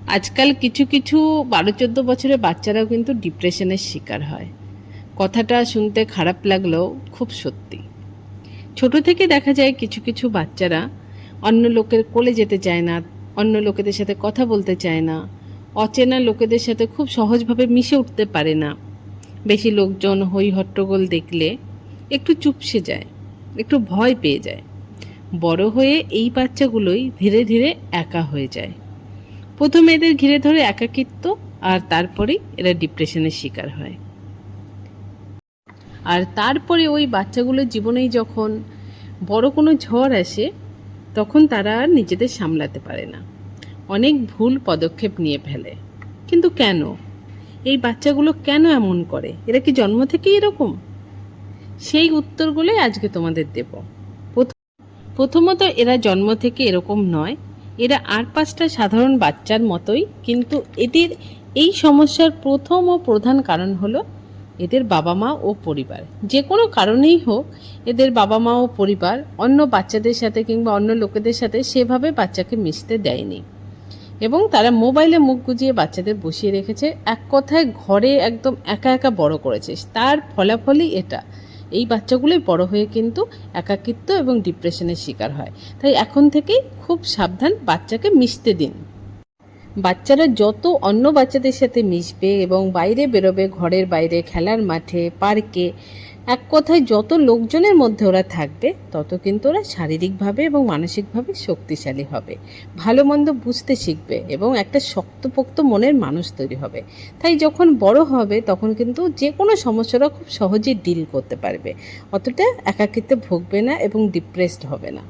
আজকাল কিছু কিছু 12-14 বছরের বাচ্চারাও কিন্তু ডিপ্রেশনের শিকার হয়। কথাটা শুনতে খারাপ লাগলেও খুব সত্যি। ছোট থেকে দেখা যায় কিছু কিছু বাচ্চারা অন্য লোকের কোলে যেতে চায় না, অন্য লোকেদের সাথে কথা বলতে চায় না, অচেনা লোকেদের সাথে খুব সহজভাবে মিশে উঠতে পারে না। বেশি লোকজন হই হট্টগোল দেখলে একটু চুপসে যায়, একটু ভয় পেয়ে যায়। বড় হয়ে এই বাচ্চাগুলোই ধীরে ধীরে একা হয়ে যায়। প্রথমে এদের ঘিরে ধরে একাকিত্ব, আর তারপরেই এরা ডিপ্রেশনের শিকার হয়। আর তারপরে ওই বাচ্চাগুলোর জীবনেই যখন বড় কোনো ঝড় আসে, তখন তারা আর নিজেদের সামলাতে পারে না, অনেক ভুল পদক্ষেপ নিয়ে ফেলে। কিন্তু কেন? এই বাচ্চাগুলো কেন এমন করে? এরা কি জন্ম থেকেই এরকম? সেই উত্তরগুলোই আজকে তোমাদের দেব। প্রথমত, এরা জন্ম থেকে এরকম নয়। এরা আর 5টা সাধারণ বাচ্চার মতোই, কিন্তু এদের এই সমস্যার প্রথম ও প্রধান কারণ হলো এদের বাবা মা ও পরিবার। যে কোনো কারণেই হোক, এদের বাবা মা ও পরিবার অন্য বাচ্চাদের সাথে কিংবা অন্য লোকেদের সাথে সেভাবে বাচ্চাকে মিশতে দেয়নি, এবং তারা মোবাইলে মুখ গুজিয়ে বাচ্চাদের বসিয়ে রেখেছে। এক কথায় ঘরে একদম একা একা বড় করেছে। তার ফলাফলই এটা। এই বাচ্চাগুলোই বড় হয়ে কিন্তু একাকিত্ব এবং ডিপ্রেশনের শিকার হয়। তাই এখন থেকেই খুব সাবধান, বাচ্চাকে মিশতে দিন। বাচ্চারা যত অন্য বাচ্চাদের সাথে মিশবে এবং বাইরে বেরোবে, ঘরের বাইরে, খেলার মাঠে, পার্কে, এক কথায় যত লোকজনের মধ্যে ওরা থাকবে, তত কিন্তু ওরা শারীরিকভাবে এবং মানসিকভাবে শক্তিশালী হবে, ভালো মন্দ বুঝতে শিখবে এবং একটা শক্তপোক্ত মনের মানুষ তৈরি হবে। তাই যখন বড় হবে তখন কিন্তু যে কোনো সমস্যাটা খুব সহজেই ডিল করতে পারবে, অতটা একাকিত্বে ভুগবে না এবং ডিপ্রেসড হবে না।